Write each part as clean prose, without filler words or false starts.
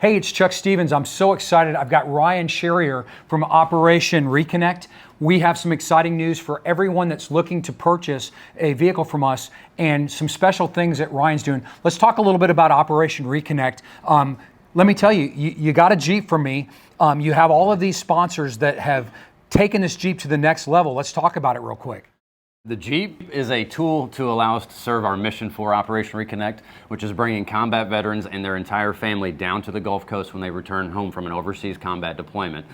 Hey, it's Chuck Stevens. I'm so excited. I've got Ryan Sherrier from Operation ReConnect. We have some exciting news for everyone that's looking to purchase a vehicle from us and some special things that Ryan's doing. Let's talk a little bit about Operation ReConnect. Let me tell you, you got a Jeep from me. You have all of these sponsors that have taken this Jeep to the next level. Let's talk about it real quick. The Jeep is a tool to allow us to serve our mission for Operation ReConnect, which is bringing combat veterans and their entire family down to the Gulf Coast when they return home from an overseas combat deployment.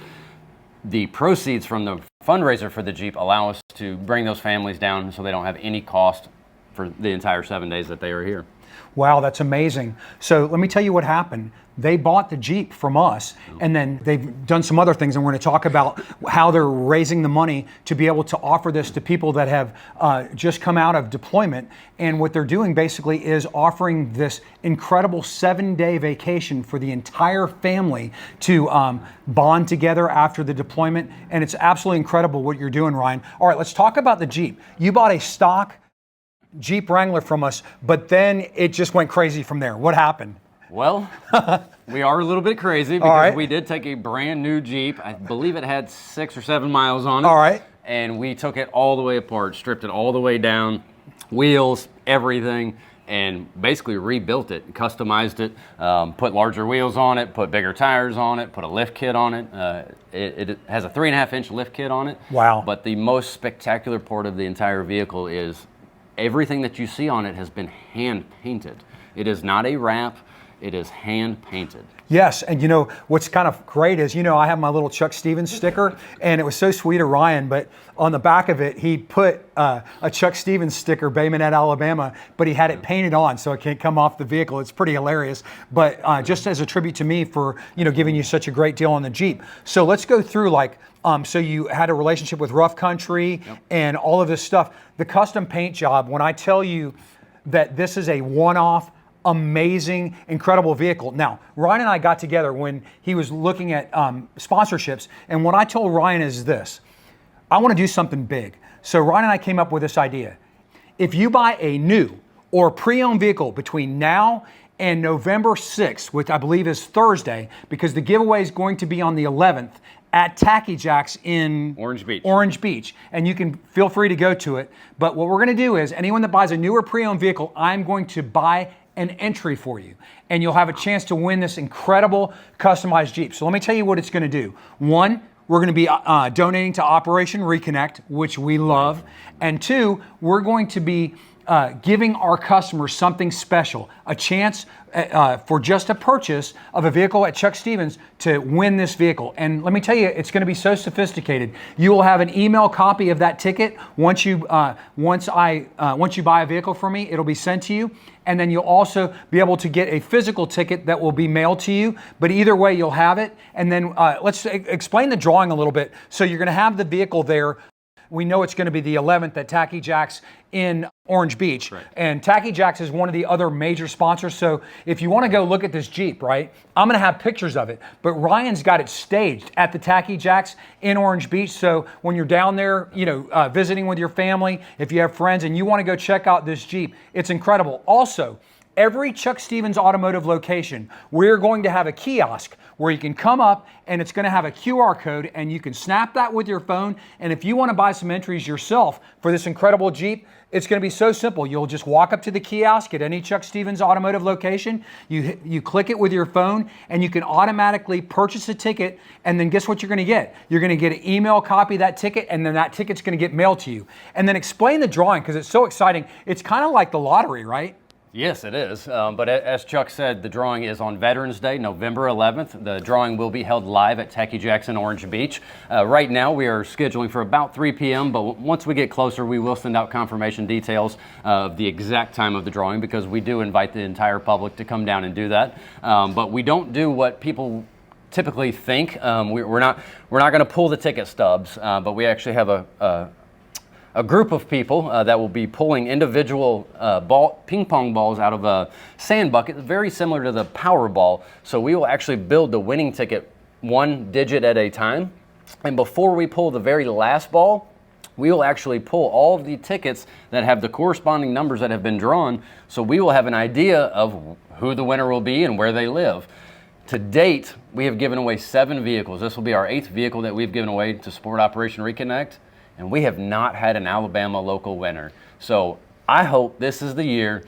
The proceeds from the fundraiser for the Jeep allow us to bring those families down so they don't have any cost for the entire 7 days that they are here. Wow, that's amazing. So let me tell you what happened. They bought the Jeep from us, and then they've done some other things, and we're going to talk about how they're raising the money to be able to offer this to people that have just come out of deployment. And what they're doing basically is offering this incredible 7-day vacation for the entire family to bond together after the deployment. And it's absolutely incredible what you're doing, Ryan. All right, let's talk about the Jeep. You bought a stock Jeep Wrangler from us, but then it just went crazy from there. What happened? Well, we are a little bit crazy because we did take a brand new Jeep. I believe it had 6 or 7 miles on it. All right. And we took it all the way apart, stripped it all the way down, wheels, everything, and basically rebuilt it, customized it, put larger wheels on it, put bigger tires on it, put a lift kit on it. It has a 3.5-inch lift kit on it. Wow. But the most spectacular part of the entire vehicle is everything that you see on it has been hand painted. It is not a wrap. It is hand painted. Yes, and you know, what's kind of great is, you know, I have my little Chuck Stevens sticker, and it was so sweet of Ryan, but on the back of it, he put a Chuck Stevens sticker, Bay Minette, Alabama, but he had it painted on so it can't come off the vehicle. It's pretty hilarious, but just as a tribute to me for, you know, giving you such a great deal on the Jeep. So let's go through like, so you had a relationship with Rough Country and all of this stuff. The custom paint job, when I tell you that this is a one-off, amazing, incredible vehicle. Now, Ryan and I got together when he was looking at sponsorships, and what I told Ryan is this: I want to do something big. So Ryan and I came up with this idea. If you buy a new or pre-owned vehicle between now and November 6th, which I believe is Thursday, because the giveaway is going to be on the 11th at Tacky Jack's in Orange Beach, and you can feel free to go to it. But what we're going to do is anyone that buys a new or pre-owned vehicle, I'm going to buy an entry for you, and you'll have a chance to win this incredible customized Jeep. So let me tell you what it's going to do. One, we're going to be donating to Operation ReConnect, which we love. And two, we're going to be giving our customers something special, a chance for just a purchase of a vehicle at Chuck Stevens to win this vehicle. And let me tell you, it's going to be so sophisticated. You will have an email copy of that ticket once you buy a vehicle from me. It'll be sent to you, and then you'll also be able to get a physical ticket that will be mailed to you. But either way, you'll have it. And then let's explain the drawing a little bit. So you're going to have the vehicle there. We know it's going to be the 11th at Tacky Jack's in Orange Beach. Right. And Tacky Jack's is one of the other major sponsors. So if you want to go look at this Jeep, right, I'm going to have pictures of it. But Ryan's got it staged at the Tacky Jack's in Orange Beach. So when you're down there, you know, visiting with your family, if you have friends and you want to go check out this Jeep, it's incredible. Also, every Chuck Stevens Automotive location, we're going to have a kiosk where you can come up and it's going to have a QR code and you can snap that with your phone. And if you want to buy some entries yourself for this incredible Jeep, it's going to be so simple. You'll just walk up to the kiosk at any Chuck Stevens Automotive location. You click it with your phone and you can automatically purchase a ticket. And then guess what you're going to get? You're going to get an email copy of that ticket, and then that ticket's going to get mailed to you. And then explain the drawing because it's so exciting. It's kind of like the lottery, right? Yes, it is. But as Chuck said, the drawing is on Veterans Day, November 11th. The drawing will be held live at Tacky Jack's in Orange Beach. Right now, we are scheduling for about 3 p.m., but once we get closer, we will send out confirmation details of the exact time of the drawing because we do invite the entire public to come down and do that. But we don't do what people typically think. We're not going to pull the ticket stubs, but we actually have a group of people that will be pulling individual ping pong balls out of a sand bucket, very similar to the Powerball. So we will actually build the winning ticket one digit at a time. And before we pull the very last ball, we will actually pull all of the tickets that have the corresponding numbers that have been drawn. So we will have an idea of who the winner will be and where they live. To date, we have given away 7 vehicles. This will be our 8th vehicle that we've given away to support Operation ReConnect, and we have not had an Alabama local winner. So I hope this is the year.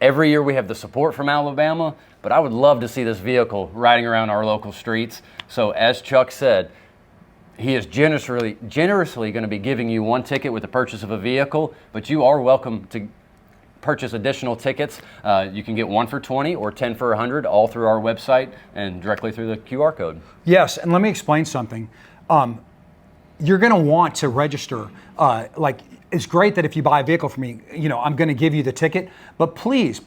Every year we have the support from Alabama, but I would love to see this vehicle riding around our local streets. So as Chuck said, he is generously going to be giving you 1 ticket with the purchase of a vehicle, but you are welcome to purchase additional tickets. You can get 1 for $20 or 10 for $100, all through our website and directly through the QR code. Yes, and let me explain something. You're going to want to register. It's great that if you buy a vehicle from me, I'm going to give you the ticket. But please,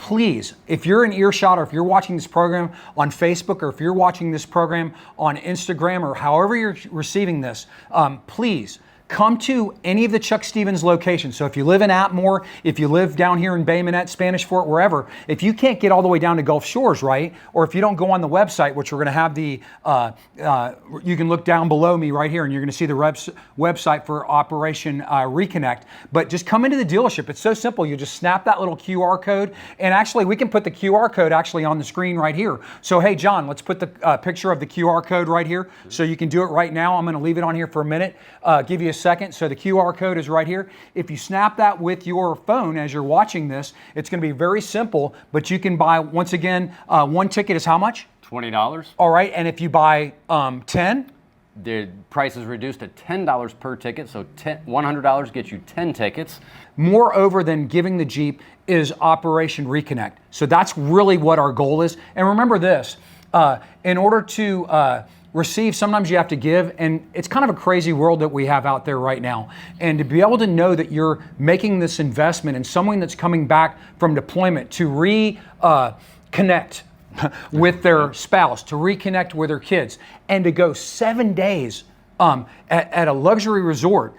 if you're in earshot, or if you're watching this program on Facebook, or if you're watching this program on Instagram, or however you're receiving this, please come to any of the Chuck Stevens locations. So if you live in Atmore, if you live down here in Bay Minette, Spanish Fort, wherever, if you can't get all the way down to Gulf Shores, right? Or if you don't go on the website, which we're going to have you can look down below me right here, and you're going to see the website for Operation ReConnect. But just come into the dealership. It's so simple. You just snap that little QR code, and actually we can put the QR code actually on the screen right here. So hey, John, let's put the picture of the QR code right here. So you can do it right now. I'm going to leave it on here for a minute, give you a second. So the QR code is right here. If you snap that with your phone as you're watching this, it's going to be very simple, but you can buy, once again, 1 ticket is how much? $20. All right, and if you buy 10? The price is reduced to $10 per ticket, so $100 gets you 10 tickets. Moreover than giving the Jeep is Operation ReConnect. So that's really what our goal is. And remember this, in order to receive, sometimes you have to give, and it's kind of a crazy world that we have out there right now. And to be able to know that you're making this investment in someone that's coming back from deployment to reconnect with their spouse, to reconnect with their kids, and to go 7 days at a luxury resort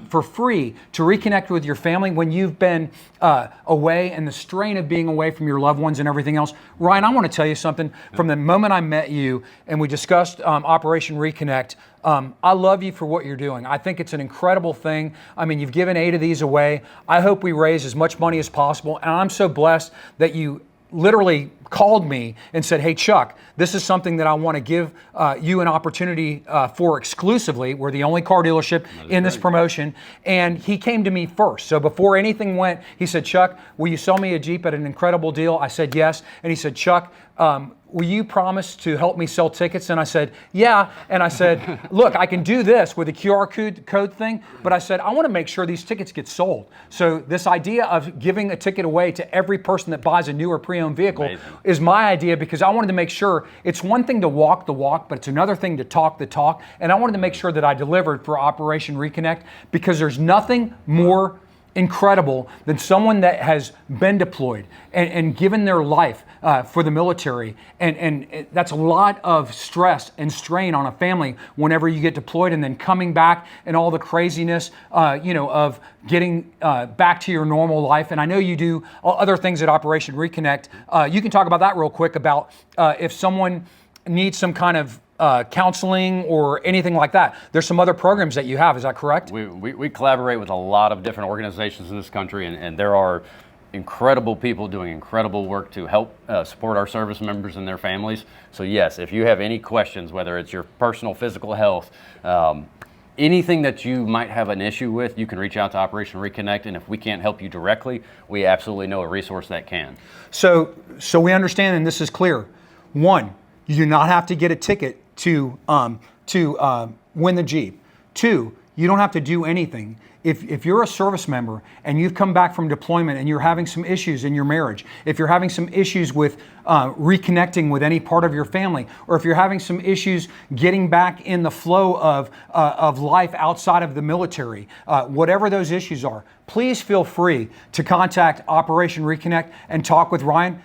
for free to reconnect with your family when you've been away, and the strain of being away from your loved ones and everything else. Ryan, I want to tell you something. From the moment I met you and we discussed Operation ReConnect, I love you for what you're doing. I think it's an incredible thing. I mean, you've given 8 of these away. I hope we raise as much money as possible, and I'm so blessed that you literally called me and said, hey, Chuck, this is something that I want to give you an opportunity for exclusively. We're the only car dealership in this promotion. And he came to me first. So before anything went, he said, Chuck, will you sell me a Jeep at an incredible deal? I said, yes. And he said, Chuck, will you promise to help me sell tickets? And I said, yeah. And I said, look, I can do this with a QR code thing, but I said, I want to make sure these tickets get sold. So this idea of giving a ticket away to every person that buys a new or pre-owned vehicle is my idea, because I wanted to make sure it's one thing to walk the walk, but it's another thing to talk the talk. And I wanted to make sure that I delivered for Operation ReConnect, because there's nothing more incredible than someone that has been deployed and given their life for the military. And that's a lot of stress and strain on a family whenever you get deployed, and then coming back and all the craziness, of getting back to your normal life. And I know you do other things at Operation ReConnect. You can talk about that real quick, about if someone needs some kind of counseling or anything like that. There's some other programs that you have, is that correct? We collaborate with a lot of different organizations in this country, and there are incredible people doing incredible work to help support our service members and their families. So yes, if you have any questions, whether it's your personal physical health, anything that you might have an issue with, you can reach out to Operation ReConnect, and if we can't help you directly, we absolutely know a resource that can. So we understand, and this is clear. 1, you do not have to get a ticket to win the Jeep. 2, you don't have to do anything. If you're a service member and you've come back from deployment and you're having some issues in your marriage, if you're having some issues with reconnecting with any part of your family, or if you're having some issues getting back in the flow of life outside of the military, whatever those issues are, please feel free to contact Operation ReConnect and talk with Ryan.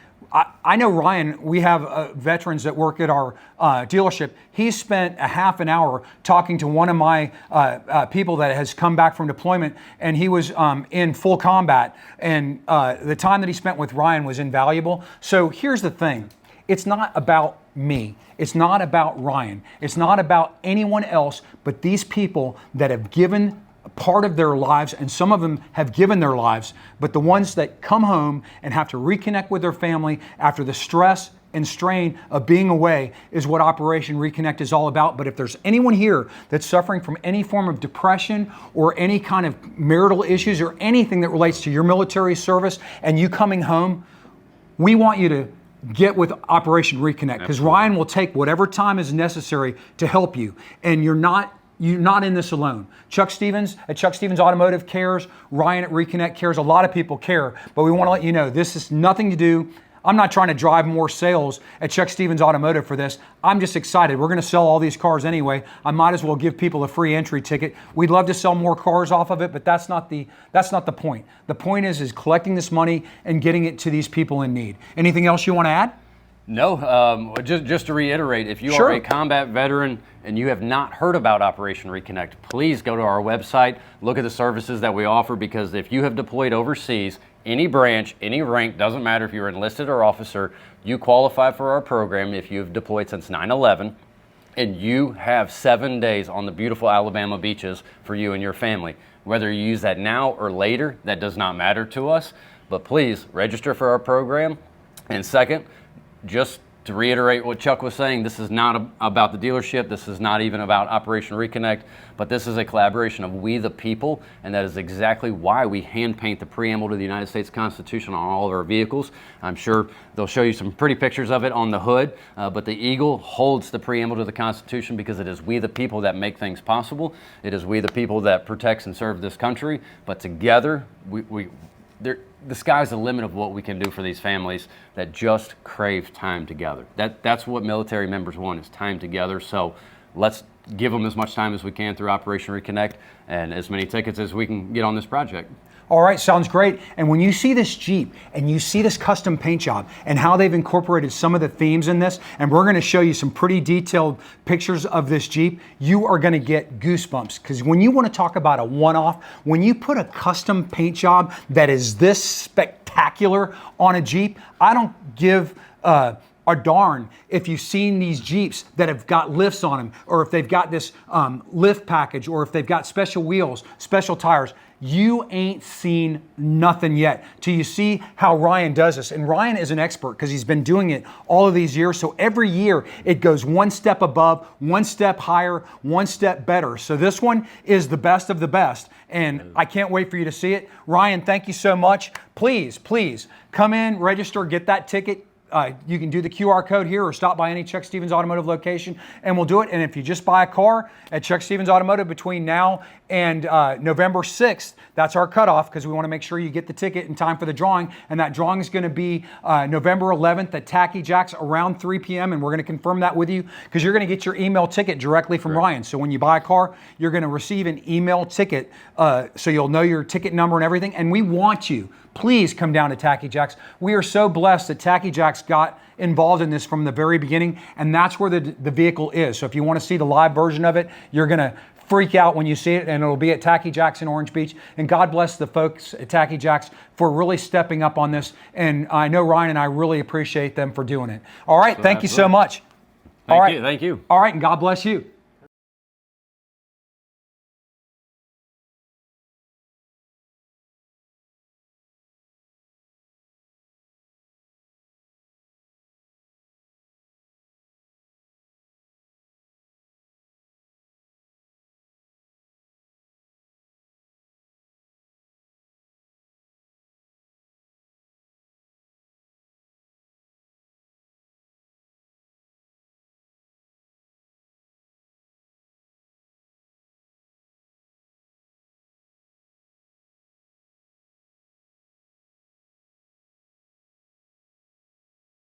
I know Ryan, we have veterans that work at our dealership. He's spent a half an hour talking to one of my people that has come back from deployment, and he was in full combat, and the time that he spent with Ryan was invaluable. So here's the thing. It's not about me. It's not about Ryan. It's not about anyone else but these people that have given part of their lives, and some of them have given their lives, but the ones that come home and have to reconnect with their family after the stress and strain of being away is what Operation ReConnect is all about. But if there's anyone here that's suffering from any form of depression or any kind of marital issues or anything that relates to your military service and you coming home, we want you to get with Operation ReConnect, because Ryan will take whatever time is necessary to help you. And you're not in this alone. Chuck Stevens at Chuck Stevens Automotive cares. Ryan at ReConnect cares. A lot of people care, but we want to let you know this is nothing to do. I'm not trying to drive more sales at Chuck Stevens Automotive for this. I'm just excited. We're going to sell all these cars anyway. I might as well give people a free entry ticket. We'd love to sell more cars off of it, but that's not the point. The point is collecting this money and getting it to these people in need. Anything else you want to add? No, just to reiterate, if you are a combat veteran and you have not heard about Operation ReConnect, please go to our website, look at the services that we offer, because if you have deployed overseas, any branch, any rank, doesn't matter if you're enlisted or officer, you qualify for our program if you've deployed since 9/11, and you have 7 days on the beautiful Alabama beaches for you and your family. Whether you use that now or later, that does not matter to us, but please register for our program. And second, just to reiterate what Chuck was saying, this is not about the dealership. This is not even about Operation ReConnect, but this is a collaboration of we the people, and that is exactly why we hand paint the preamble to the United States Constitution on all of our vehicles. I'm sure they'll show you some pretty pictures of it on the hood, but the eagle holds the preamble to the Constitution because it is we the people that make things possible. It is we the people that protects and serve this country, but together, the sky's the limit of what we can do for these families that just crave time together. That's what military members want, is time together. So let's give them as much time as we can through Operation ReConnect and as many tickets as we can get on this project. All right, sounds great. And when you see this Jeep and you see this custom paint job and how they've incorporated some of the themes in this, and we're going to show you some pretty detailed pictures of this Jeep, you are going to get goosebumps. Because when you want to talk about a one-off, when you put a custom paint job that is this spectacular on a Jeep, I don't give a darn if you've seen these Jeeps that have got lifts on them, or if they've got this lift package, or if they've got special wheels, special tires. You ain't seen nothing yet till you see how Ryan does this. And Ryan is an expert because he's been doing it all of these years. So every year it goes one step above, one step higher, one step better. So this one is the best of the best. And I can't wait for you to see it. Ryan, thank you so much. Please come in, register, get that ticket. You can do the QR code here or stop by any Chuck Stevens Automotive location and we'll do it. And if you just buy a car at Chuck Stevens Automotive between now and November 6th, that's our cutoff, because we want to make sure you get the ticket in time for the drawing. And that drawing is going to be November 11th at Tacky Jack's around 3 p.m. And we're going to confirm that with you, because you're going to get your email ticket directly from Ryan. So when you buy a car, you're going to receive an email ticket, so you'll know your ticket number and everything. And we want you, please come down to Tacky Jack's. We are so blessed that Tacky Jack's got involved in this from the very beginning, and that's where the vehicle is. So if you want to see the live version of it, you're going to freak out when you see it, and it'll be at Tacky Jack's in Orange Beach. And God bless the folks at Tacky Jack's for really stepping up on this. And I know Ryan and I really appreciate them for doing it. All right, thank you so much. Thank you. All right, and God bless you.